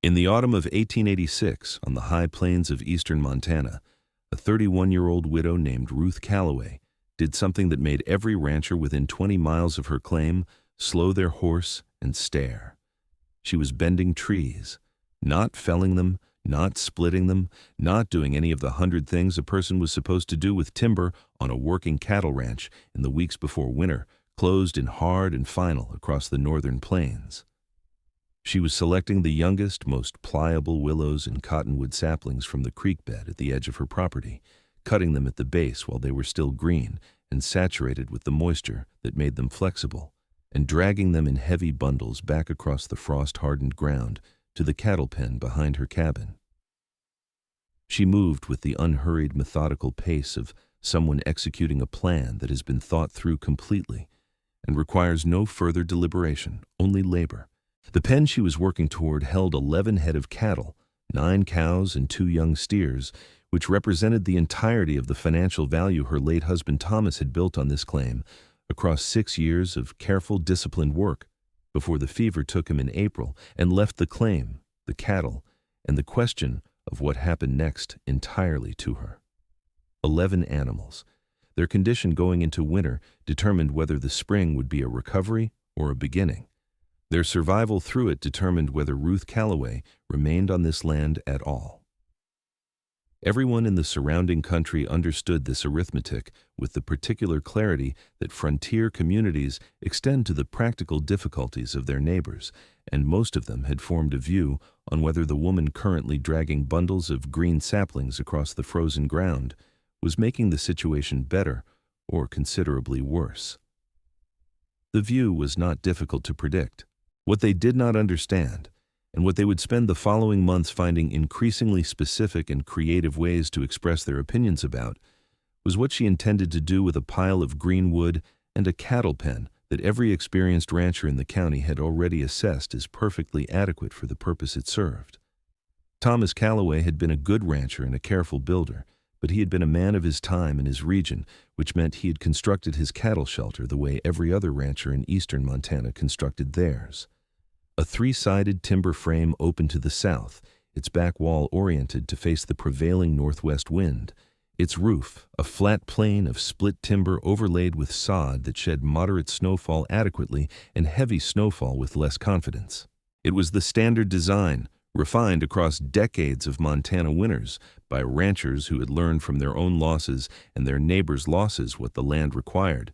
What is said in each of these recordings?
In the autumn of 1886, on the high plains of eastern Montana, a 31-year-old widow named Ruth Calloway did something that made every rancher within 20 miles of her claim slow their horse and stare. She was bending trees, not felling them, not splitting them, not doing any of the 100 things a person was supposed to do with timber on a working cattle ranch in the weeks before winter closed in hard and final across the northern plains. She was selecting the youngest, most pliable willows and cottonwood saplings from the creek bed at the edge of her property, cutting them at the base while they were still green and saturated with the moisture that made them flexible, and dragging them in heavy bundles back across the frost-hardened ground to the cattle pen behind her cabin. She moved with the unhurried, methodical pace of someone executing a plan that has been thought through completely and requires no further deliberation, only labor. The pen she was working toward held 11 head of cattle, 9 cows and 2 young steers, which represented the entirety of the financial value her late husband Thomas had built on this claim across 6 years of careful, disciplined work before the fever took him in April and left the claim, the cattle, and the question of what happened next entirely to her. 11 animals. Their condition going into winter determined whether the spring would be a recovery or a beginning. Their survival through it determined whether Ruth Calloway remained on this land at all. Everyone in the surrounding country understood this arithmetic with the particular clarity that frontier communities extend to the practical difficulties of their neighbors, and most of them had formed a view on whether the woman currently dragging bundles of green saplings across the frozen ground was making the situation better or considerably worse. The view was not difficult to predict. What they did not understand, and what they would spend the following months finding increasingly specific and creative ways to express their opinions about, was what she intended to do with a pile of green wood and a cattle pen that every experienced rancher in the county had already assessed as perfectly adequate for the purpose it served. Thomas Calloway had been a good rancher and a careful builder, but he had been a man of his time and his region, which meant he had constructed his cattle shelter the way every other rancher in eastern Montana constructed theirs. A 3-sided timber frame open to the south, its back wall oriented to face the prevailing northwest wind, its roof a flat plane of split timber overlaid with sod that shed moderate snowfall adequately and heavy snowfall with less confidence. It was the standard design, refined across decades of Montana winters by ranchers who had learned from their own losses and their neighbors' losses what the land required,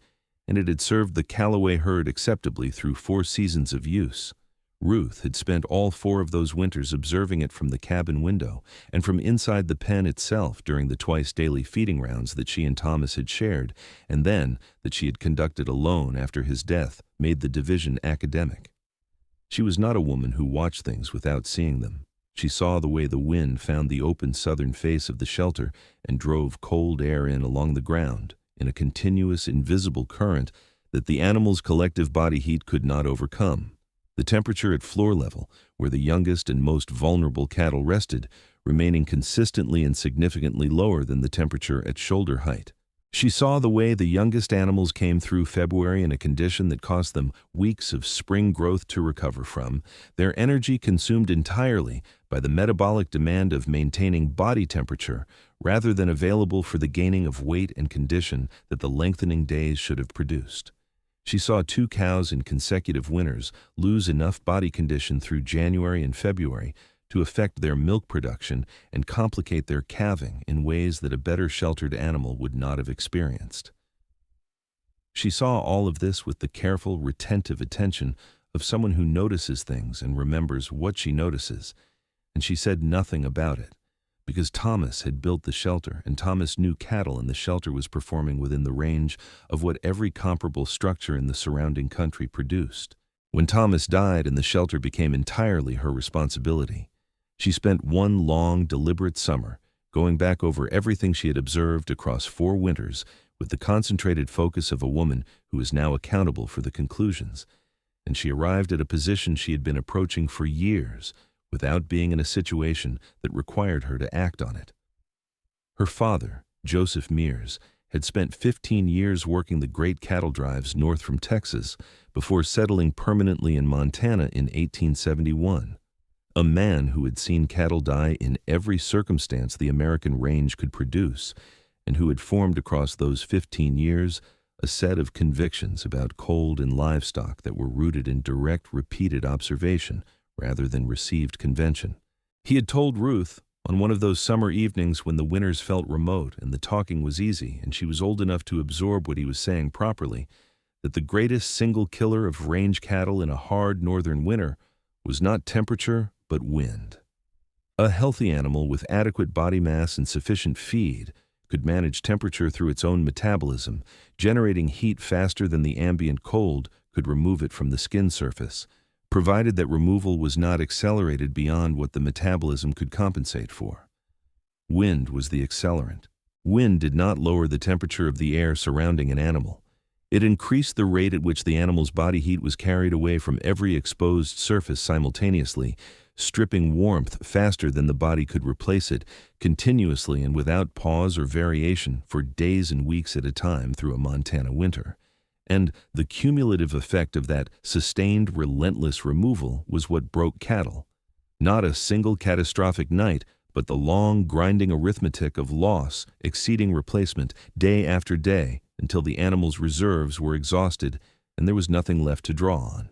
and it had served the Calloway herd acceptably through 4 seasons of use. Ruth had spent all 4 of those winters observing it from the cabin window and from inside the pen itself during the twice-daily feeding rounds that she and Thomas had shared, and then that she had conducted alone after his death made the division academic. She was not a woman who watched things without seeing them. She saw the way the wind found the open southern face of the shelter and drove cold air in along the ground in a continuous, invisible current that the animals' collective body heat could not overcome. The temperature at floor level, where the youngest and most vulnerable cattle rested, remaining consistently and significantly lower than the temperature at shoulder height. She saw the way the youngest animals came through February in a condition that cost them weeks of spring growth to recover from, their energy consumed entirely by the metabolic demand of maintaining body temperature rather than available for the gaining of weight and condition that the lengthening days should have produced. She saw 2 cows in consecutive winters lose enough body condition through January and February to affect their milk production and complicate their calving in ways that a better sheltered animal would not have experienced. She saw all of this with the careful, retentive attention of someone who notices things and remembers what she notices, and she said nothing about it, because Thomas had built the shelter and Thomas knew cattle and the shelter was performing within the range of what every comparable structure in the surrounding country produced. When Thomas died and the shelter became entirely her responsibility, she spent one long, deliberate summer going back over everything she had observed across 4 winters with the concentrated focus of a woman who is now accountable for the conclusions, and she arrived at a position she had been approaching for years without being in a situation that required her to act on it. Her father, Joseph Mears, had spent 15 years working the great cattle drives north from Texas before settling permanently in Montana in 1871. A man who had seen cattle die in every circumstance the American range could produce, and who had formed across those 15 years a set of convictions about cold and livestock that were rooted in direct, repeated observation rather than received convention. He had told Ruth, on one of those summer evenings when the winters felt remote and the talking was easy and she was old enough to absorb what he was saying properly, that the greatest single killer of range cattle in a hard northern winter was not temperature but wind. A healthy animal with adequate body mass and sufficient feed could manage temperature through its own metabolism, generating heat faster than the ambient cold could remove it from the skin surface, provided that removal was not accelerated beyond what the metabolism could compensate for. Wind was the accelerant. Wind did not lower the temperature of the air surrounding an animal. It increased the rate at which the animal's body heat was carried away from every exposed surface simultaneously, stripping warmth faster than the body could replace it, continuously and without pause or variation for days and weeks at a time through a Montana winter. And the cumulative effect of that sustained, relentless removal was what broke cattle. Not a single catastrophic night, but the long, grinding arithmetic of loss exceeding replacement day after day until the animal's reserves were exhausted and there was nothing left to draw on.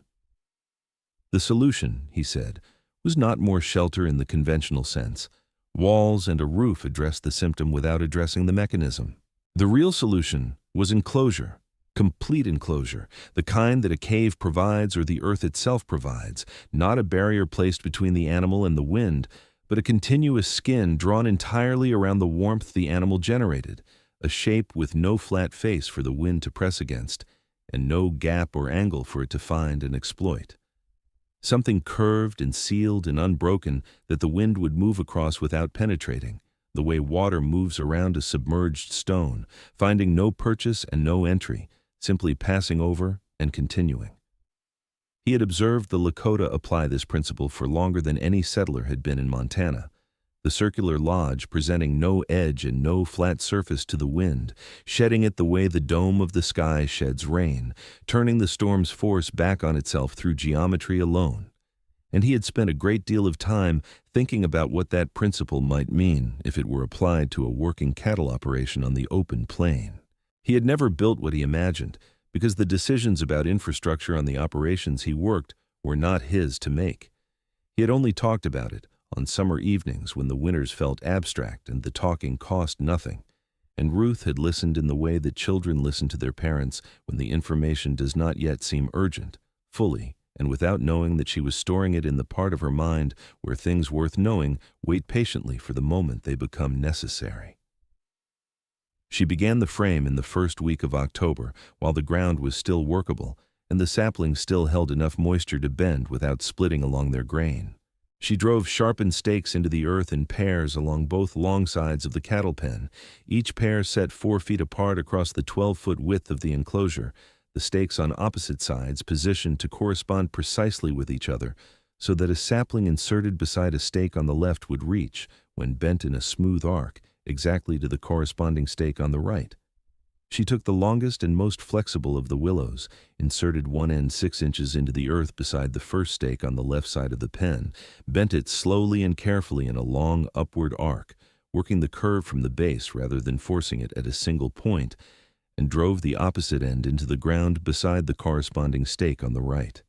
The solution, he said, was not more shelter in the conventional sense. Walls and a roof addressed the symptom without addressing the mechanism. The real solution was enclosure. Complete enclosure, the kind that a cave provides or the earth itself provides, not a barrier placed between the animal and the wind, but a continuous skin drawn entirely around the warmth the animal generated, a shape with no flat face for the wind to press against, and no gap or angle for it to find and exploit. Something curved and sealed and unbroken that the wind would move across without penetrating, the way water moves around a submerged stone, finding no purchase and no entry, simply passing over and continuing. He had observed the Lakota apply this principle for longer than any settler had been in Montana. The circular lodge presenting no edge and no flat surface to the wind, shedding it the way the dome of the sky sheds rain, turning the storm's force back on itself through geometry alone. And he had spent a great deal of time thinking about what that principle might mean if it were applied to a working cattle operation on the open plain. He had never built what he imagined, because the decisions about infrastructure on the operations he worked were not his to make. He had only talked about it on summer evenings when the winters felt abstract and the talking cost nothing, and Ruth had listened in the way that children listen to their parents when the information does not yet seem urgent, fully, and without knowing that she was storing it in the part of her mind where things worth knowing wait patiently for the moment they become necessary. She began the frame in the first week of October, while the ground was still workable, and the saplings still held enough moisture to bend without splitting along their grain. She drove sharpened stakes into the earth in pairs along both long sides of the cattle pen, each pair set 4 feet apart across the 12-foot width of the enclosure, the stakes on opposite sides positioned to correspond precisely with each other, so that a sapling inserted beside a stake on the left would reach, when bent in a smooth arc, exactly to the corresponding stake on the right. She took the longest and most flexible of the willows, inserted one end 6 inches into the earth beside the first stake on the left side of the pen, bent it slowly and carefully in a long upward arc, working the curve from the base rather than forcing it at a single point, and drove the opposite end into the ground beside the corresponding stake on the right.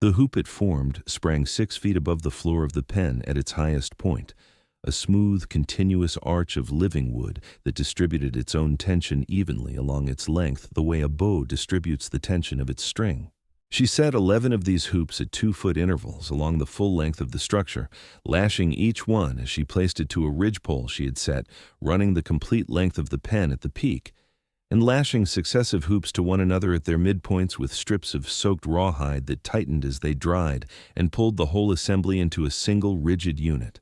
The hoop it formed sprang 6 feet above the floor of the pen at its highest point, a smooth, continuous arch of living wood that distributed its own tension evenly along its length the way a bow distributes the tension of its string. She set 11 of these hoops at 2-foot intervals along the full length of the structure, lashing each one as she placed it to a ridgepole she had set, running the complete length of the pen at the peak, and lashing successive hoops to one another at their midpoints with strips of soaked rawhide that tightened as they dried and pulled the whole assembly into a single rigid unit.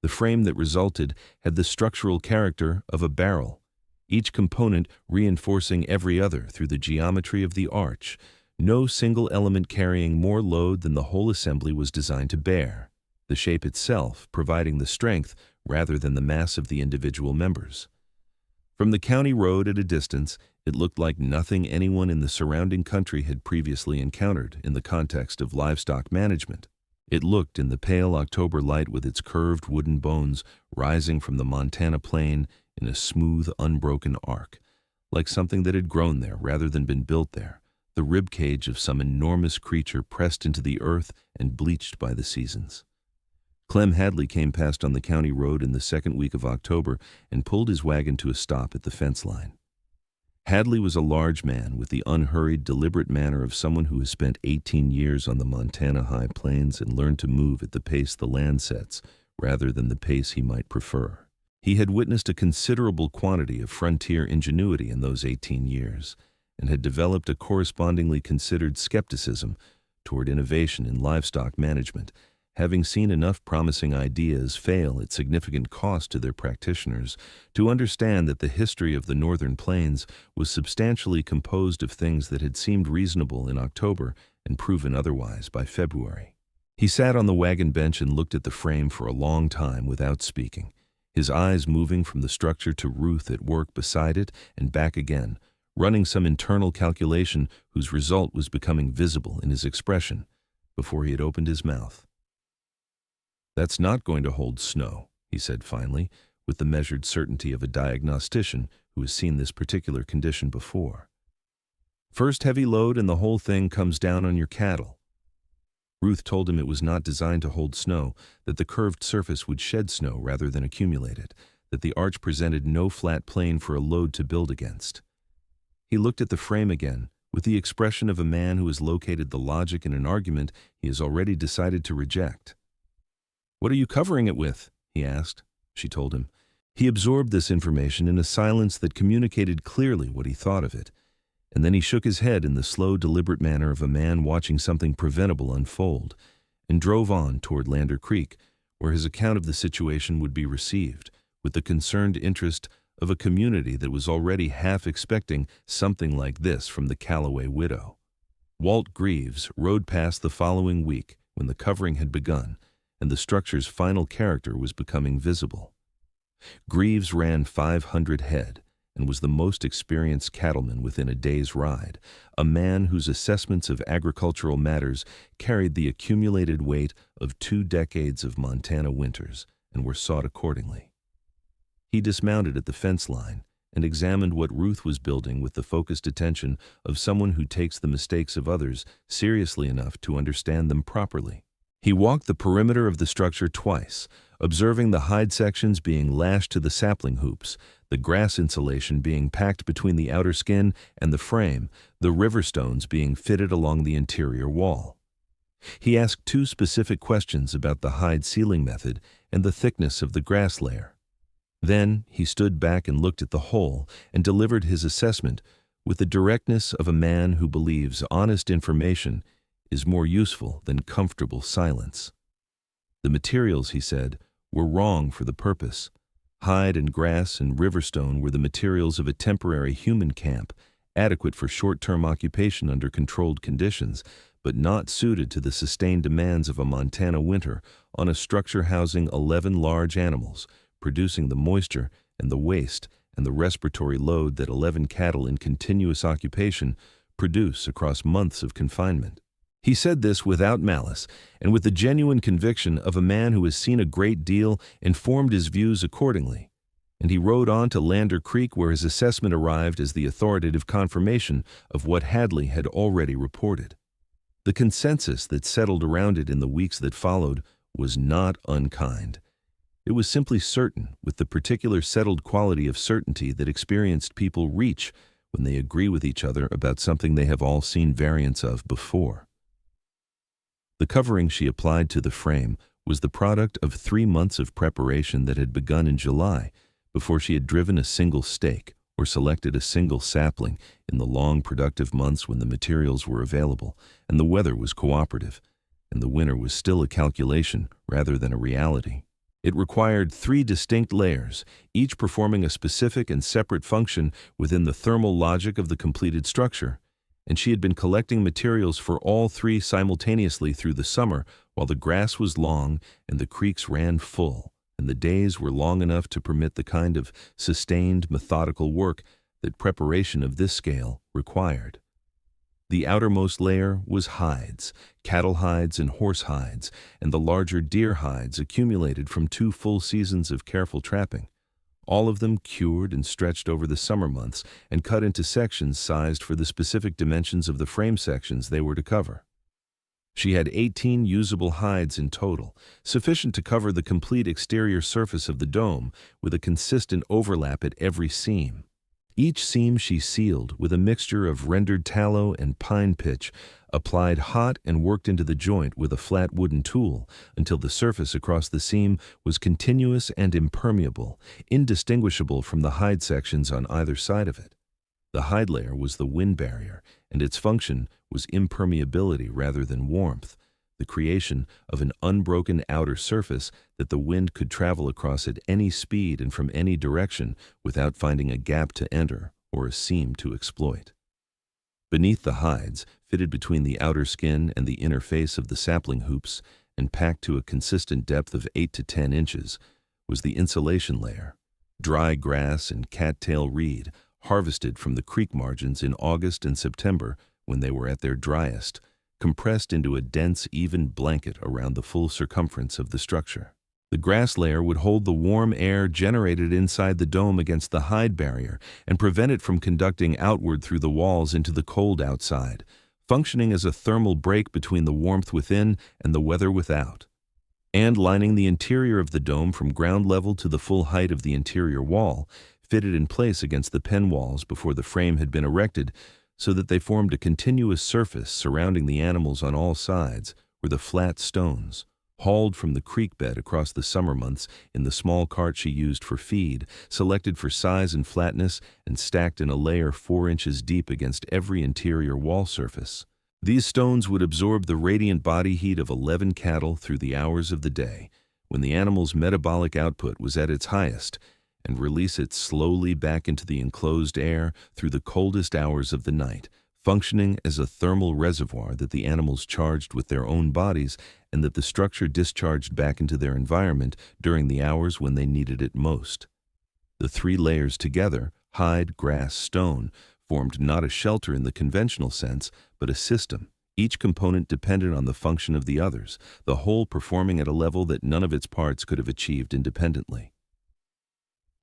The frame that resulted had the structural character of a barrel, each component reinforcing every other through the geometry of the arch, no single element carrying more load than the whole assembly was designed to bear, the shape itself providing the strength rather than the mass of the individual members. From the county road at a distance, it looked like nothing anyone in the surrounding country had previously encountered in the context of livestock management. It looked in the pale October light with its curved wooden bones rising from the Montana plain in a smooth, unbroken arc, like something that had grown there rather than been built there, the rib cage of some enormous creature pressed into the earth and bleached by the seasons. Clem Hadley came past on the county road in the second week of October and pulled his wagon to a stop at the fence line. Hadley was a large man with the unhurried, deliberate manner of someone who has spent 18 years on the Montana high plains and learned to move at the pace the land sets rather than the pace he might prefer. He had witnessed a considerable quantity of frontier ingenuity in those 18 years and had developed a correspondingly considered skepticism toward innovation in livestock management, having seen enough promising ideas fail at significant cost to their practitioners to understand that the history of the northern plains was substantially composed of things that had seemed reasonable in October and proven otherwise by February. He sat on the wagon bench and looked at the frame for a long time without speaking, his eyes moving from the structure to Ruth at work beside it and back again, running some internal calculation whose result was becoming visible in his expression before he had opened his mouth. "That's not going to hold snow," he said finally, with the measured certainty of a diagnostician who has seen this particular condition before. "First heavy load and the whole thing comes down on your cattle." Ruth told him it was not designed to hold snow, that the curved surface would shed snow rather than accumulate it, that the arch presented no flat plane for a load to build against. He looked at the frame again, with the expression of a man who has located the logic in an argument he has already decided to reject. "What are you covering it with?" he asked. She told him. He absorbed this information in a silence that communicated clearly what he thought of it, and then he shook his head in the slow, deliberate manner of a man watching something preventable unfold, and drove on toward Lander Creek, where his account of the situation would be received, with the concerned interest of a community that was already half expecting something like this from the Calloway widow. Walt Greaves rode past the following week when the covering had begun, and the structure's final character was becoming visible. Greaves ran 500 head and was the most experienced cattleman within a day's ride, a man whose assessments of agricultural matters carried the accumulated weight of 2 decades of Montana winters and were sought accordingly. He dismounted at the fence line and examined what Ruth was building with the focused attention of someone who takes the mistakes of others seriously enough to understand them properly. He walked the perimeter of the structure twice, observing the hide sections being lashed to the sapling hoops, the grass insulation being packed between the outer skin and the frame, the river stones being fitted along the interior wall. He asked 2 specific questions about the hide sealing method and the thickness of the grass layer. Then he stood back and looked at the whole and delivered his assessment with the directness of a man who believes honest information is more useful than comfortable silence. The materials, he said, were wrong for the purpose. Hide and grass and riverstone were the materials of a temporary human camp, adequate for short-term occupation under controlled conditions, but not suited to the sustained demands of a Montana winter on a structure housing 11 large animals, producing the moisture and the waste and the respiratory load that 11 cattle in continuous occupation produce across months of confinement. He said this without malice and with the genuine conviction of a man who has seen a great deal and formed his views accordingly. And he rode on to Lander Creek, where his assessment arrived as the authoritative confirmation of what Hadley had already reported. The consensus that settled around it in the weeks that followed was not unkind. It was simply certain, with the particular settled quality of certainty that experienced people reach when they agree with each other about something they have all seen variants of before. The covering she applied to the frame was the product of 3 months of preparation that had begun in July, before she had driven a single stake or selected a single sapling in the long productive months when the materials were available and the weather was cooperative, and the winter was still a calculation rather than a reality. It required 3 distinct layers, each performing a specific and separate function within the thermal logic of the completed structure, and she had been collecting materials for all 3 simultaneously through the summer while the grass was long and the creeks ran full, and the days were long enough to permit the kind of sustained, methodical work that preparation of this scale required. The outermost layer was hides, cattle hides and horse hides, and the larger deer hides accumulated from 2 full seasons of careful trapping, all of them cured and stretched over the summer months and cut into sections sized for the specific dimensions of the frame sections they were to cover. She had 18 usable hides in total, sufficient to cover the complete exterior surface of the dome with a consistent overlap at every seam. Each seam she sealed with a mixture of rendered tallow and pine pitch, applied hot and worked into the joint with a flat wooden tool until the surface across the seam was continuous and impermeable, indistinguishable from the hide sections on either side of it. The hide layer was the wind barrier, and its function was impermeability rather than warmth, the creation of an unbroken outer surface that the wind could travel across at any speed and from any direction without finding a gap to enter or a seam to exploit. Beneath the hides, fitted between the outer skin and the inner face of the sapling hoops and packed to a consistent depth of 8 to 10 inches, was the insulation layer, dry grass and cattail reed, harvested from the creek margins in August and September when they were at their driest, compressed into a dense, even blanket around the full circumference of the structure. The grass layer would hold the warm air generated inside the dome against the hide barrier and prevent it from conducting outward through the walls into the cold outside, functioning as a thermal break between the warmth within and the weather without. And lining the interior of the dome from ground level to the full height of the interior wall, fitted in place against the pen walls before the frame had been erected, so that they formed a continuous surface surrounding the animals on all sides, were the flat stones, hauled from the creek bed across the summer months in the small cart she used for feed, selected for size and flatness, and stacked in a layer 4 inches deep against every interior wall surface. These stones would absorb the radiant body heat of 11 cattle through the hours of the day, when the animal's metabolic output was at its highest, and release it slowly back into the enclosed air through the coldest hours of the night, functioning as a thermal reservoir that the animals charged with their own bodies and that the structure discharged back into their environment during the hours when they needed it most. The 3 layers together, hide, grass, stone, formed not a shelter in the conventional sense, but a system, each component dependent on the function of the others, the whole performing at a level that none of its parts could have achieved independently.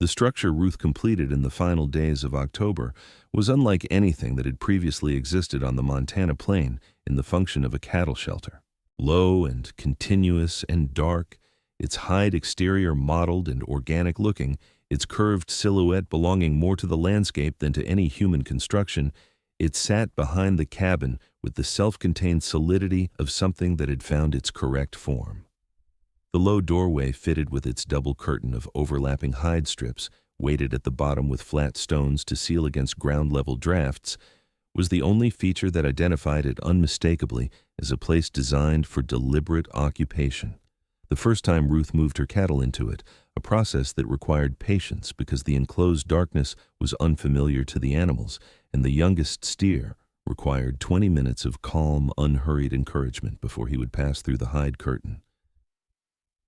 The structure Ruth completed in the final days of October was unlike anything that had previously existed on the Montana plain in the function of a cattle shelter. Low and continuous and dark, its hide exterior mottled and organic looking, its curved silhouette belonging more to the landscape than to any human construction, it sat behind the cabin with the self-contained solidity of something that had found its correct form. The low doorway, fitted with its double curtain of overlapping hide strips, weighted at the bottom with flat stones to seal against ground-level drafts, was the only feature that identified it unmistakably as a place designed for deliberate occupation. The first time Ruth moved her cattle into it, a process that required patience because the enclosed darkness was unfamiliar to the animals, and the youngest steer required 20 minutes of calm, unhurried encouragement before he would pass through the hide curtain.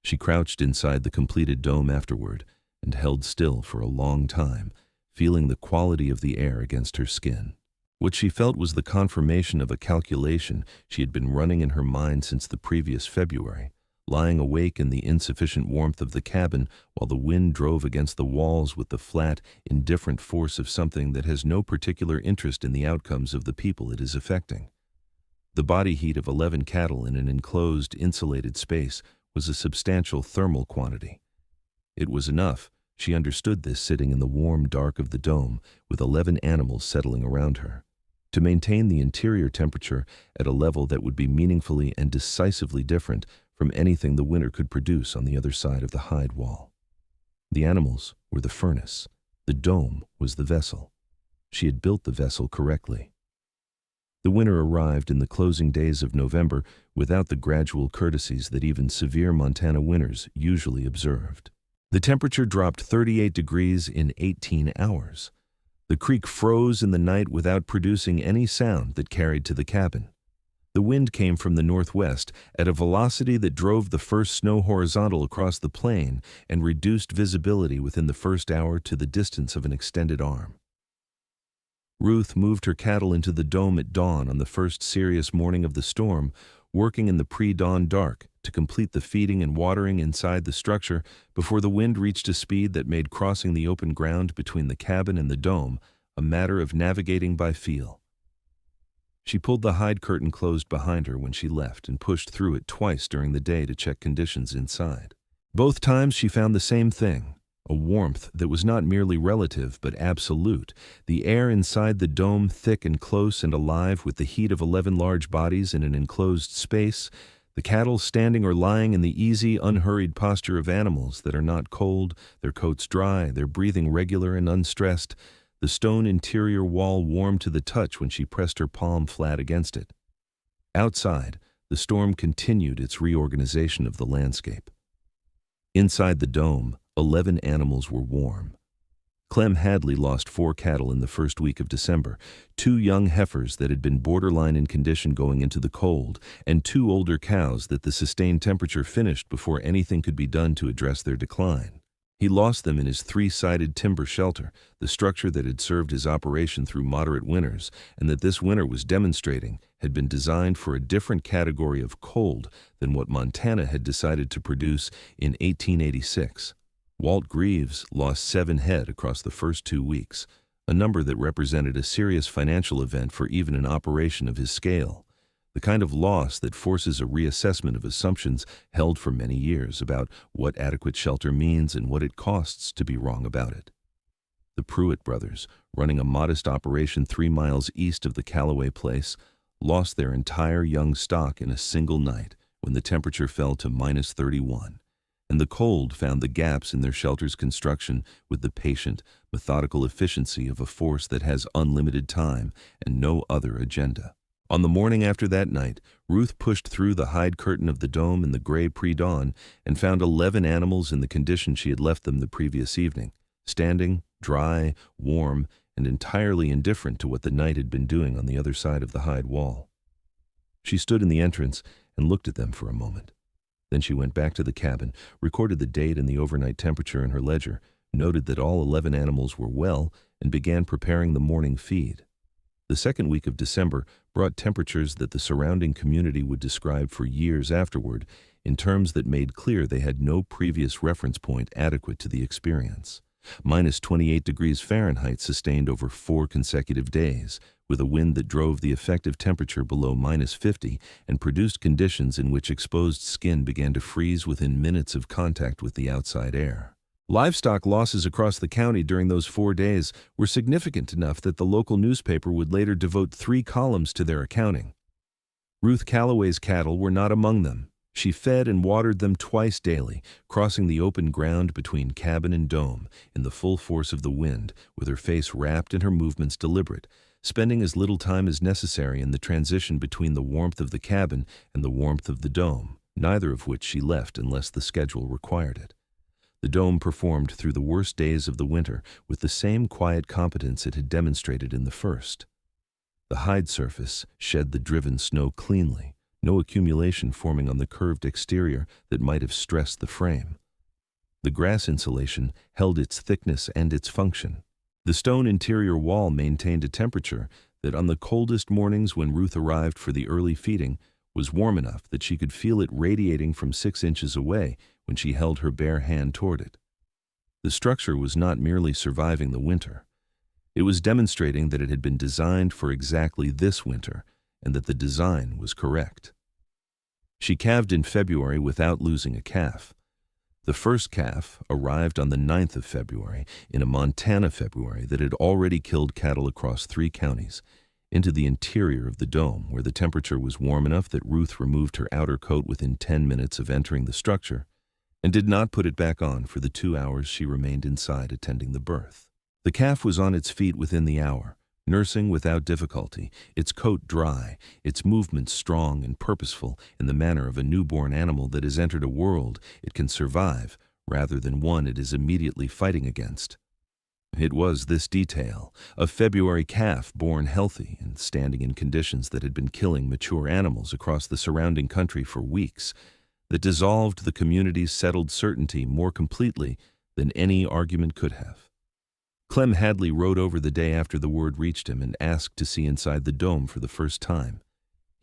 She crouched inside the completed dome afterward and held still for a long time, feeling the quality of the air against her skin. What she felt was the confirmation of a calculation she had been running in her mind since the previous February, lying awake in the insufficient warmth of the cabin while the wind drove against the walls with the flat, indifferent force of something that has no particular interest in the outcomes of the people it is affecting. The body heat of 11 cattle in an enclosed, insulated space was a substantial thermal quantity. It was enough, she understood this sitting in the warm dark of the dome with 11 animals settling around her, to maintain the interior temperature at a level that would be meaningfully and decisively different from anything the winter could produce on the other side of the hide wall. The animals were the furnace. The dome was the vessel. She had built the vessel correctly. The winter arrived in the closing days of November without the gradual courtesies that even severe Montana winters usually observed. The temperature dropped 38 degrees in 18 hours. The creek froze in the night without producing any sound that carried to the cabin. The wind came from the northwest at a velocity that drove the first snow horizontal across the plain and reduced visibility within the first hour to the distance of an extended arm. Ruth moved her cattle into the dome at dawn on the first serious morning of the storm, working in the pre-dawn dark to complete the feeding and watering inside the structure before the wind reached a speed that made crossing the open ground between the cabin and the dome a matter of navigating by feel. She pulled the hide curtain closed behind her when she left and pushed through it twice during the day to check conditions inside. Both times she found the same thing, a warmth that was not merely relative but absolute, the air inside the dome thick and close and alive with the heat of 11 large bodies in an enclosed space, the cattle standing or lying in the easy, unhurried posture of animals that are not cold, their coats dry, their breathing regular and unstressed, the stone interior wall warm to the touch when she pressed her palm flat against it. Outside, the storm continued its reorganization of the landscape. Inside the dome, 11 animals were warm. Clem Hadley lost 4 cattle in the first week of December, 2 young heifers that had been borderline in condition going into the cold, and 2 older cows that the sustained temperature finished before anything could be done to address their decline. He lost them in his 3-sided timber shelter, the structure that had served his operation through moderate winters, and that this winter was demonstrating had been designed for a different category of cold than what Montana had decided to produce in 1886. Walt Greaves lost 7 head across the first 2 weeks, a number that represented a serious financial event for even an operation of his scale, the kind of loss that forces a reassessment of assumptions held for many years about what adequate shelter means and what it costs to be wrong about it. The Pruitt brothers, running a modest operation 3 miles east of the Calloway place, lost their entire young stock in a single night when the temperature fell to -31. And the cold found the gaps in their shelter's construction with the patient, methodical efficiency of a force that has unlimited time and no other agenda. On the morning after that night, Ruth pushed through the hide curtain of the dome in the gray pre-dawn and found 11 animals in the condition she had left them the previous evening, standing, dry, warm, and entirely indifferent to what the night had been doing on the other side of the hide wall. She stood in the entrance and looked at them for a moment. Then she went back to the cabin, recorded the date and the overnight temperature in her ledger, noted that all 11 animals were well, and began preparing the morning feed. The second week of December brought temperatures that the surrounding community would describe for years afterward in terms that made clear they had no previous reference point adequate to the experience. -28 degrees Fahrenheit sustained over 4 consecutive days, with a wind that drove the effective temperature below -50 and produced conditions in which exposed skin began to freeze within minutes of contact with the outside air. Livestock losses across the county during those 4 days were significant enough that the local newspaper would later devote 3 columns to their accounting. Ruth Calloway's cattle were not among them. She fed and watered them twice daily, crossing the open ground between cabin and dome in the full force of the wind, with her face wrapped and her movements deliberate, spending as little time as necessary in the transition between the warmth of the cabin and the warmth of the dome, neither of which she left unless the schedule required it. The dome performed through the worst days of the winter with the same quiet competence it had demonstrated in the first. The hide surface shed the driven snow cleanly, no accumulation forming on the curved exterior that might have stressed the frame. The grass insulation held its thickness and its function. The stone interior wall maintained a temperature that on the coldest mornings when Ruth arrived for the early feeding was warm enough that she could feel it radiating from 6 inches away when she held her bare hand toward it. The structure was not merely surviving the winter. It was demonstrating that it had been designed for exactly this winter and that the design was correct. She calved in February without losing a calf. The first calf arrived on the 9th of February in a Montana February that had already killed cattle across 3 counties, into the interior of the dome where the temperature was warm enough that Ruth removed her outer coat within 10 minutes of entering the structure and did not put it back on for the 2 hours she remained inside attending the birth. The calf was on its feet within the hour, nursing without difficulty, its coat dry, its movements strong and purposeful in the manner of a newborn animal that has entered a world it can survive rather than one it is immediately fighting against. It was this detail, a February calf born healthy and standing in conditions that had been killing mature animals across the surrounding country for weeks, that dissolved the community's settled certainty more completely than any argument could have. Clem Hadley rode over the day after the word reached him and asked to see inside the dome for the first time.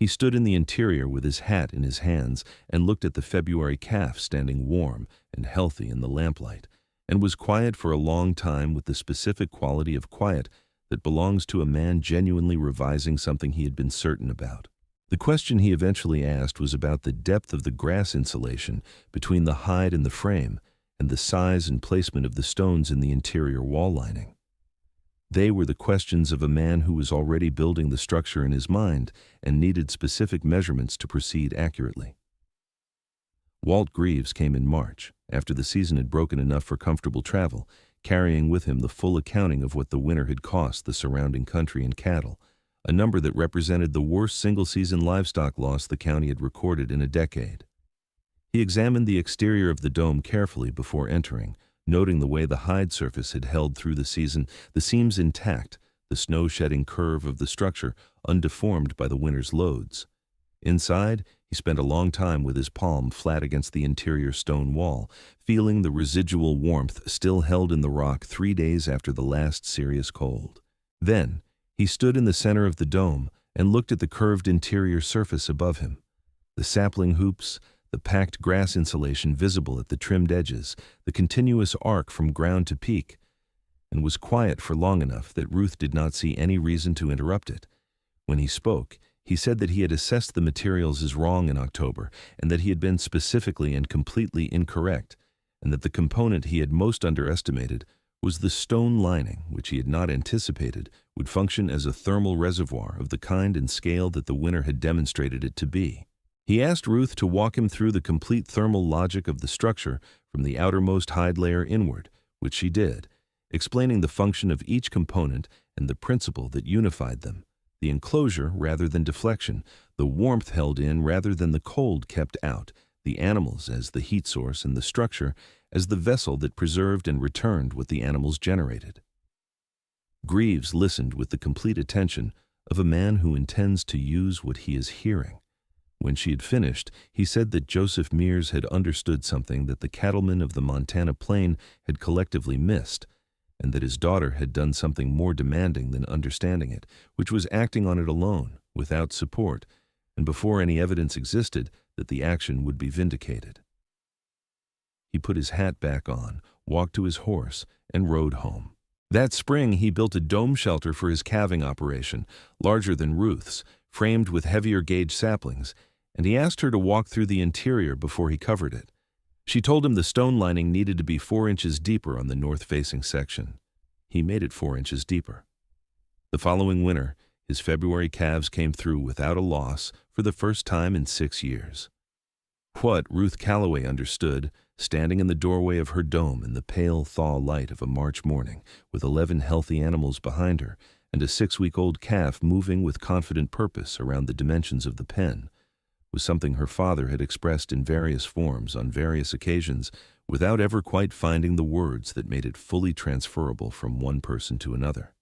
He stood in the interior with his hat in his hands and looked at the February calf standing warm and healthy in the lamplight, and was quiet for a long time with the specific quality of quiet that belongs to a man genuinely revising something he had been certain about. The question he eventually asked was about the depth of the grass insulation between the hide and the frame, and the size and placement of the stones in the interior wall lining. They were the questions of a man who was already building the structure in his mind and needed specific measurements to proceed accurately. Walt Greaves came in March, after the season had broken enough for comfortable travel, carrying with him the full accounting of what the winter had cost the surrounding country and cattle, a number that represented the worst single-season livestock loss the county had recorded in a decade. He examined the exterior of the dome carefully before entering, noting the way the hide surface had held through the season, the seams intact, the snow-shedding curve of the structure undeformed by the winter's loads. Inside, he spent a long time with his palm flat against the interior stone wall, feeling the residual warmth still held in the rock 3 days after the last serious cold. Then, he stood in the center of the dome and looked at the curved interior surface above him. The sapling hoops, the packed grass insulation visible at the trimmed edges, the continuous arc from ground to peak, and was quiet for long enough that Ruth did not see any reason to interrupt it. When he spoke, he said that he had assessed the materials as wrong in October, and that he had been specifically and completely incorrect, and that the component he had most underestimated was the stone lining, which he had not anticipated would function as a thermal reservoir of the kind and scale that the winter had demonstrated it to be. He asked Ruth to walk him through the complete thermal logic of the structure from the outermost hide layer inward, which she did, explaining the function of each component and the principle that unified them, the enclosure rather than deflection, the warmth held in rather than the cold kept out, the animals as the heat source and the structure as the vessel that preserved and returned what the animals generated. Greaves listened with the complete attention of a man who intends to use what he is hearing. When she had finished, he said that Joseph Mears had understood something that the cattlemen of the Montana plain had collectively missed, and that his daughter had done something more demanding than understanding it, which was acting on it alone, without support, and before any evidence existed that the action would be vindicated. He put his hat back on, walked to his horse, and rode home. That spring, he built a dome shelter for his calving operation, larger than Ruth's, framed with heavier gauge saplings, and he asked her to walk through the interior before he covered it. She told him the stone lining needed to be 4 inches deeper on the north-facing section. He made it 4 inches deeper. The following winter, his February calves came through without a loss for the first time in 6 years. What Ruth Calloway understood, standing in the doorway of her dome in the pale thaw light of a March morning, with 11 healthy animals behind her, and a 6-week-old calf moving with confident purpose around the dimensions of the pen, was something her father had expressed in various forms on various occasions without ever quite finding the words that made it fully transferable from one person to another.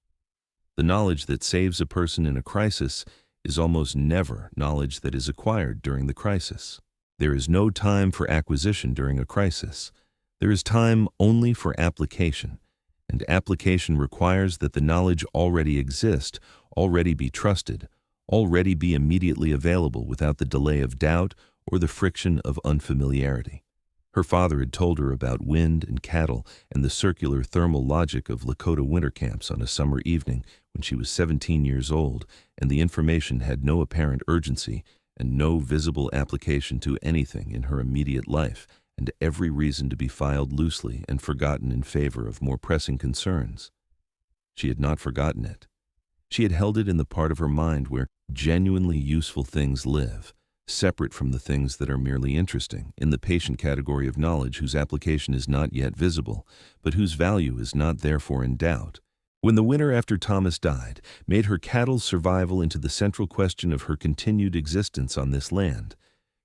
The knowledge that saves a person in a crisis is almost never knowledge that is acquired during the crisis. There is no time for acquisition during a crisis. There is time only for application, and application requires that the knowledge already exist, already be trusted, already be immediately available without the delay of doubt or the friction of unfamiliarity. Her father had told her about wind and cattle and the circular thermal logic of Lakota winter camps on a summer evening when she was 17 years old, and the information had no apparent urgency and no visible application to anything in her immediate life, and every reason to be filed loosely and forgotten in favor of more pressing concerns. She had not forgotten it. She had held it in the part of her mind where genuinely useful things live, separate from the things that are merely interesting, in the patient category of knowledge whose application is not yet visible, but whose value is not therefore in doubt. When the winter after Thomas died made her cattle's survival into the central question of her continued existence on this land,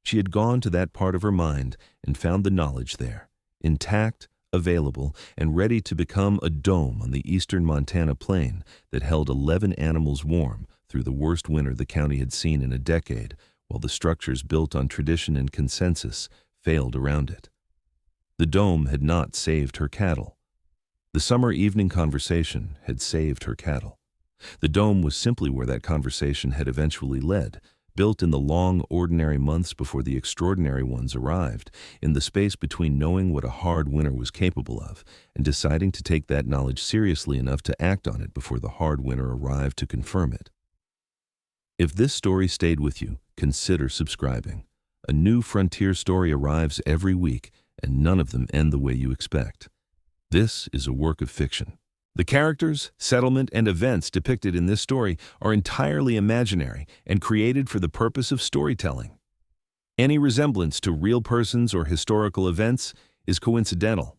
she had gone to that part of her mind and found the knowledge there, intact, available, and ready to become a dome on the eastern Montana plain that held 11 animals warm through the worst winter the county had seen in a decade, while the structures built on tradition and consensus failed around it. The dome had not saved her cattle. The summer evening conversation had saved her cattle. The dome was simply where that conversation had eventually led, built in the long, ordinary months before the extraordinary ones arrived, in the space between knowing what a hard winter was capable of and deciding to take that knowledge seriously enough to act on it before the hard winter arrived to confirm it. If this story stayed with you, consider subscribing. A new frontier story arrives every week, and none of them end the way you expect. This is a work of fiction. The characters, settlement, and events depicted in this story are entirely imaginary and created for the purpose of storytelling. Any resemblance to real persons or historical events is coincidental.